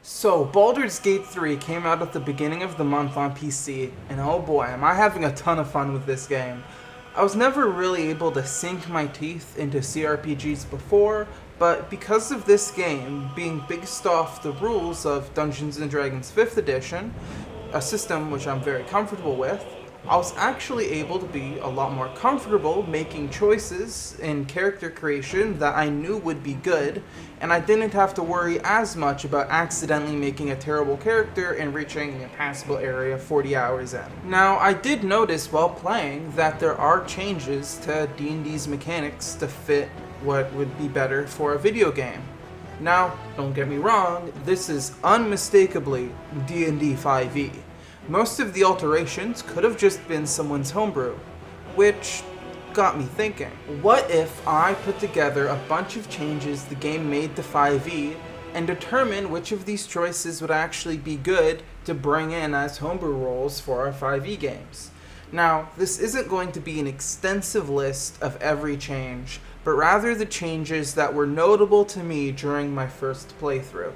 So, Baldur's Gate 3 came out at the beginning of the month on PC, and oh boy, am I having a ton of fun with this game. I was never really able to sink my teeth into CRPGs before, but because of this game being based off the rules of Dungeons & Dragons 5th edition, a system which I'm very comfortable with, I was actually able to be a lot more comfortable making choices in character creation that I knew would be good, and I didn't have to worry as much about accidentally making a terrible character and reaching an impassable area 40 hours in. Now, I did notice while playing that there are changes to D&D's mechanics to fit what would be better for a video game. Now, don't get me wrong, this is unmistakably D&D 5e. Most of the alterations could have just been someone's homebrew, which got me thinking. What if I put together a bunch of changes the game made to 5e and determine which of these choices would actually be good to bring in as homebrew roles for our 5e games? Now, this isn't going to be an extensive list of every change, but rather the changes that were notable to me during my first playthrough.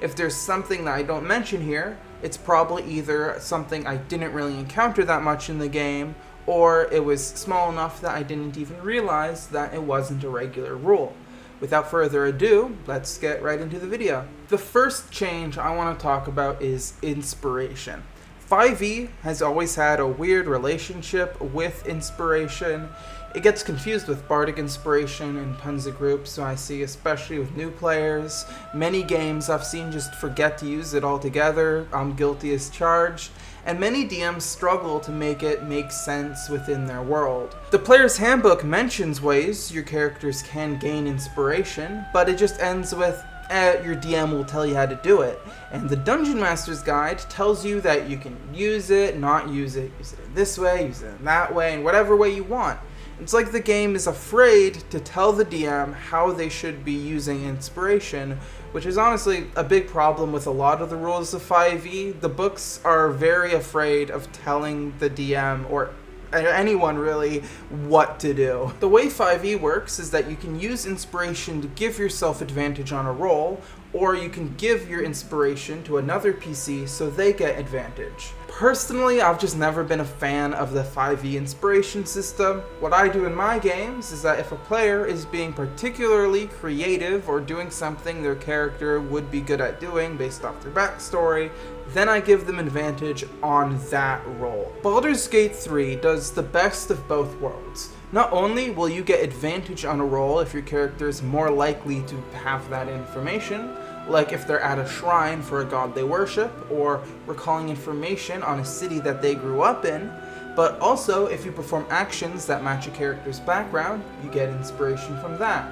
If there's something that I don't mention here, it's probably either something I didn't really encounter that much in the game, or it was small enough that I didn't even realize that it wasn't a regular rule. Without further ado, let's get right into the video. The first change I want to talk about is inspiration. 5e has always had a weird relationship with inspiration. It gets confused with bardic inspiration in tons of groups, so I see, especially with new players. Many games I've seen just forget to use it altogether. I'm guilty as charged. And many DMs struggle to make it make sense within their world. The Player's Handbook mentions ways your characters can gain inspiration, but it just ends with, your DM will tell you how to do it. And the Dungeon Master's Guide tells you that you can use it, not use it in this way, use it in that way, and whatever way you want. It's like the game is afraid to tell the DM how they should be using inspiration, which is honestly a big problem with a lot of the rules of 5e. The books are very afraid of telling the DM, or anyone really, what to do. The way 5e works is that you can use inspiration to give yourself advantage on a roll, or you can give your inspiration to another PC so they get advantage. Personally, I've just never been a fan of the 5e inspiration system. What I do in my games is that if a player is being particularly creative or doing something their character would be good at doing based off their backstory, then I give them advantage on that roll. Baldur's Gate 3 does the best of both worlds. Not only will you get advantage on a roll if your character is more likely to have that information, like if they're at a shrine for a god they worship, or recalling information on a city that they grew up in, but also if you perform actions that match a character's background, you get inspiration from that.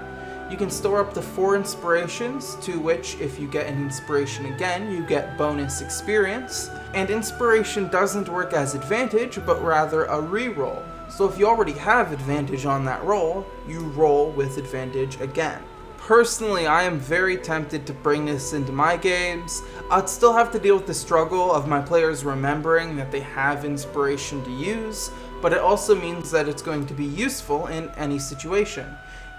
You can store up to 4 inspirations, to which if you get an inspiration again, you get bonus experience, and inspiration doesn't work as advantage, but rather a reroll. So if you already have advantage on that roll, you roll with advantage again. Personally, I am very tempted to bring this into my games. I'd still have to deal with the struggle of my players remembering that they have inspiration to use, but it also means that it's going to be useful in any situation.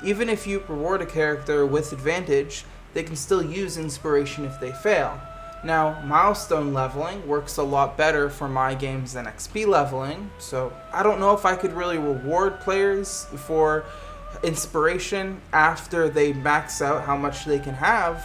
Even if you reward a character with advantage, they can still use inspiration if they fail. Now, milestone leveling works a lot better for my games than XP leveling, so I don't know if I could really reward players for inspiration after they max out how much they can have,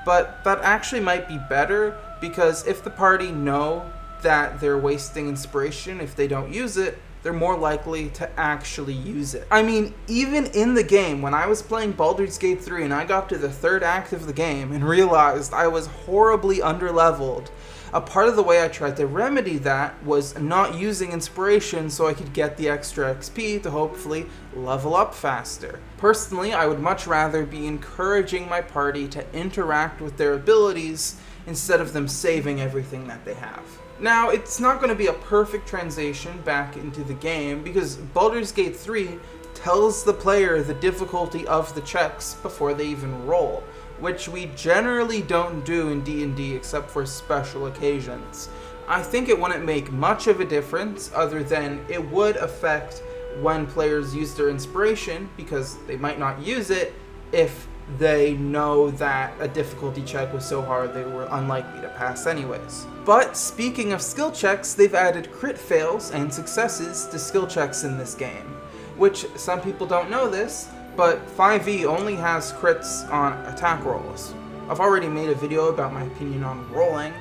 but that actually might be better, because if the party know that they're wasting inspiration if they don't use it, they're more likely to actually use it. I mean, even in the game, when I was playing Baldur's Gate 3 and I got to the 3rd act of the game and realized I was horribly underleveled, a part of the way I tried to remedy that was not using inspiration so I could get the extra XP to hopefully level up faster. Personally, I would much rather be encouraging my party to interact with their abilities instead of them saving everything that they have. Now, it's not going to be a perfect transition back into the game, because Baldur's Gate 3 tells the player the difficulty of the checks before they even roll, which we generally don't do in D&D except for special occasions. I think it wouldn't make much of a difference, other than it would affect when players use their inspiration, because they might not use it if they know that a difficulty check was so hard they were unlikely to pass anyways. But speaking of skill checks, they've added crit fails and successes to skill checks in this game, which some people don't know this, but 5e only has crits on attack rolls. I've already made a video about my opinion on rolling,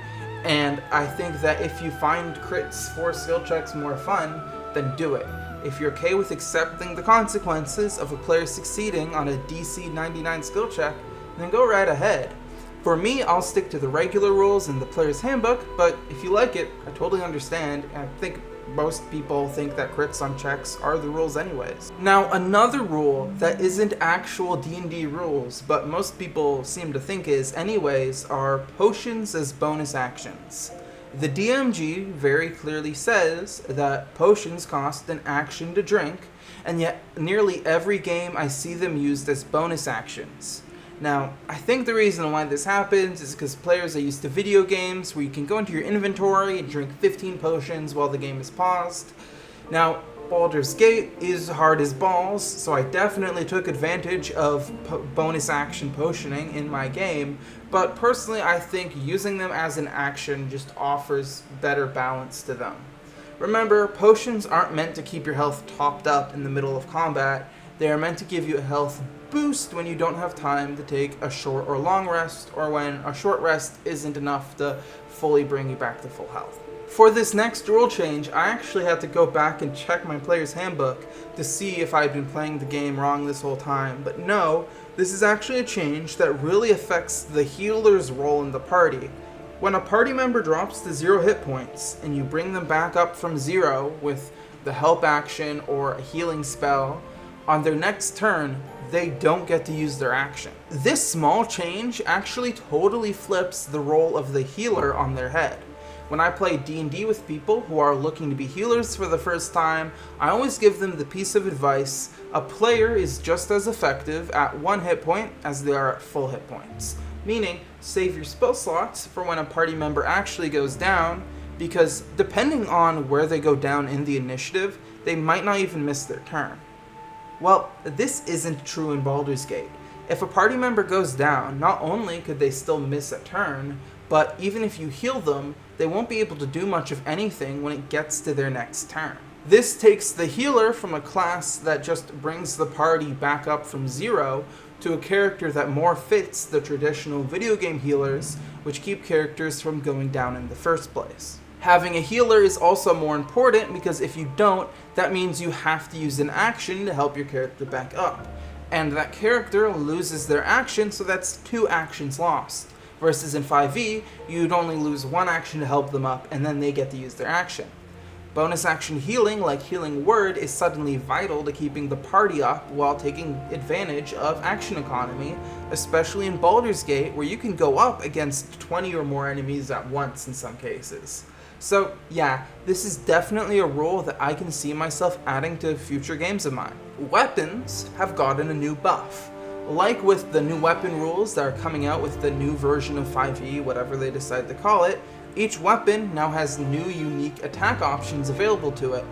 and I think that if you find crits for skill checks more fun, then do it. If you're okay with accepting the consequences of a player succeeding on a DC 99 skill check, then go right ahead. For me, I'll stick to the regular rules in the player's handbook, but if you like it, I totally understand. I think most people think that crits on checks are the rules anyways. Now, another rule that isn't actual D&D rules, but most people seem to think is anyways, are potions as bonus actions. The DMG very clearly says that potions cost an action to drink, and yet nearly every game I see them used as bonus actions. Now, I think the reason why this happens is because players are used to video games where you can go into your inventory and drink 15 potions while the game is paused. Now, Baldur's Gate is hard as balls, so I definitely took advantage of bonus action potioning in my game, but personally I think using them as an action just offers better balance to them. Remember, potions aren't meant to keep your health topped up in the middle of combat. They are meant to give you a health boost when you don't have time to take a short or long rest, or when a short rest isn't enough to fully bring you back to full health. For this next rule change, I actually had to go back and check my player's handbook to see if I'd been playing the game wrong this whole time, but no, this is actually a change that really affects the healer's role in the party. When a party member drops to 0 hit points, and you bring them back up from 0 with the help action or a healing spell, on their next turn, they don't get to use their action. This small change actually totally flips the role of the healer on their head. When I play D&D with people who are looking to be healers for the first time, I always give them the piece of advice: a player is just as effective at 1 hit point as they are at full hit points. Meaning, save your spell slots for when a party member actually goes down, because depending on where they go down in the initiative, they might not even miss their turn. Well, this isn't true in Baldur's Gate. If a party member goes down, not only could they still miss a turn, but even if you heal them, they won't be able to do much of anything when it gets to their next turn. This takes the healer from a class that just brings the party back up from 0 to a character that more fits the traditional video game healers, which keep characters from going down in the first place. Having a healer is also more important because if you don't, that means you have to use an action to help your character back up. And that character loses their action, so that's 2 actions lost. Versus in 5e, you'd only lose 1 action to help them up, and then they get to use their action. Bonus action healing, like Healing Word, is suddenly vital to keeping the party up while taking advantage of action economy, especially in Baldur's Gate, where you can go up against 20 or more enemies at once in some cases. So yeah, this is definitely a rule that I can see myself adding to future games of mine. Weapons have gotten a new buff. Like with the new weapon rules that are coming out with the new version of 5e, whatever they decide to call it, each weapon now has new unique attack options available to it.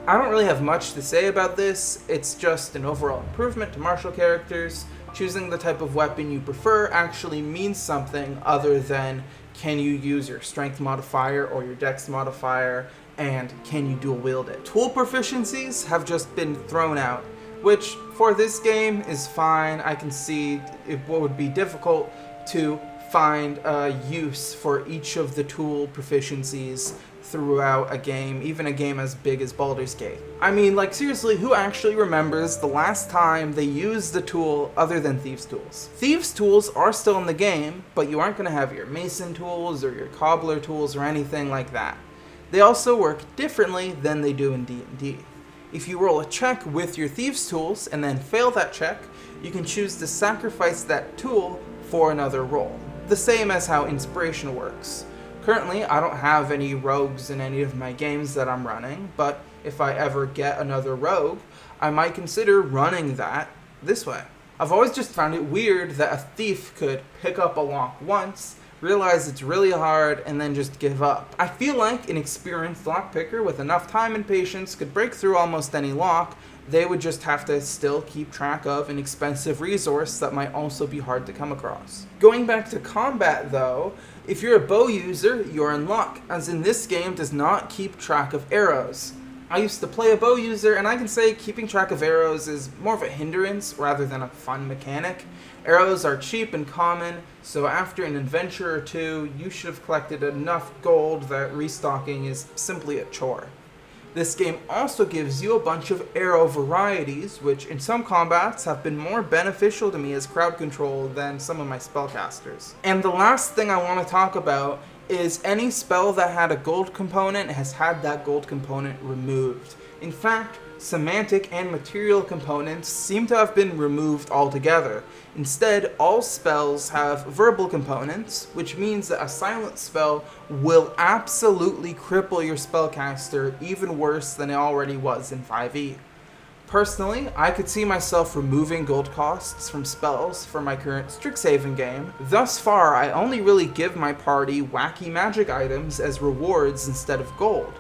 I don't really have much to say about this, it's just an overall improvement to martial characters. Choosing the type of weapon you prefer actually means something other than can you use your strength modifier or your dex modifier, and can you dual wield it. Tool proficiencies have just been thrown out, which for this game is fine. I can see it would be difficult to find a use for each of the tool proficiencies throughout a game, even a game as big as Baldur's Gate. I mean, like, seriously, who actually remembers the last time they used the tool other than Thieves' Tools? Thieves' Tools are still in the game, but you aren't going to have your Mason tools or your Cobbler tools or anything like that. They also work differently than they do in D&D. If you roll a check with your Thieves' Tools and then fail that check, you can choose to sacrifice that tool for another roll. The same as how Inspiration works. Currently, I don't have any rogues in any of my games that I'm running, but if I ever get another rogue, I might consider running that this way. I've always just found it weird that a thief could pick up a lock once, realize it's really hard, and then just give up. I feel like an experienced lockpicker with enough time and patience could break through almost any lock, they would just have to still keep track of an expensive resource that might also be hard to come across. Going back to combat though, if you're a bow user, you're in luck, as in this game does not keep track of arrows. I used to play a bow user, and I can say keeping track of arrows is more of a hindrance rather than a fun mechanic. Arrows are cheap and common, so after an adventure or two, you should have collected enough gold that restocking is simply a chore. This game also gives you a bunch of arrow varieties, which in some combats have been more beneficial to me as crowd control than some of my spellcasters. And the last thing I want to talk about is any spell that had a gold component has had that gold component removed. In fact, semantic and material components seem to have been removed altogether. Instead, all spells have verbal components, which means that a silent spell will absolutely cripple your spellcaster even worse than it already was in 5e. Personally, I could see myself removing gold costs from spells for my current Strixhaven game. Thus far, I only really give my party wacky magic items as rewards instead of gold.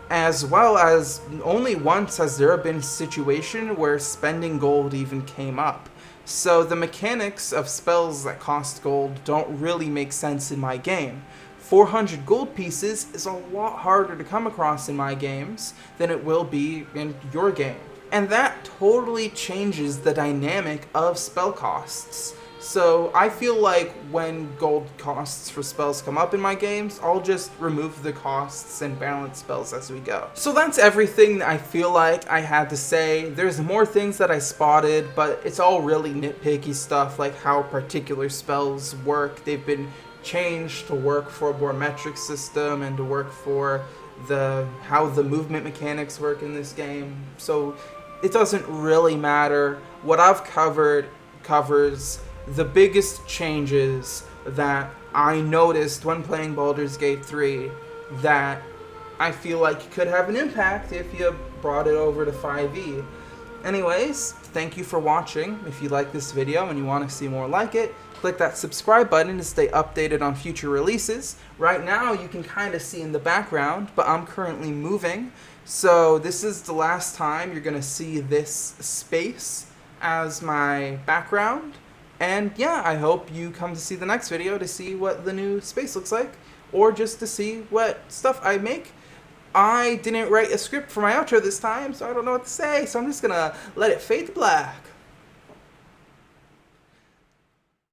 As well as only once has there been a situation where spending gold even came up. So the mechanics of spells that cost gold don't really make sense in my game. 400 gold pieces is a lot harder to come across in my games than it will be in your game. And that totally changes the dynamic of spell costs. So I feel like when gold costs for spells come up in my games, I'll just remove the costs and balance spells as we go. So that's everything that I feel like I had to say. There's more things that I spotted, but it's all really nitpicky stuff, like how particular spells work. They've been changed to work for a more metric system and to work for how the movement mechanics work in this game. So it doesn't really matter. What I've covered covers the biggest changes that I noticed when playing Baldur's Gate 3 that I feel like could have an impact if you brought it over to 5e. Anyways, thank you for watching. If you like this video and you want to see more like it, click that subscribe button to stay updated on future releases. Right now you can kind of see in the background, but I'm currently moving. So this is the last time you're going to see this space as my background. And yeah, I hope you come to see the next video to see what the new space looks like, or just to see what stuff I make. I didn't write a script for my outro this time, so I don't know what to say, so I'm just gonna let it fade to black.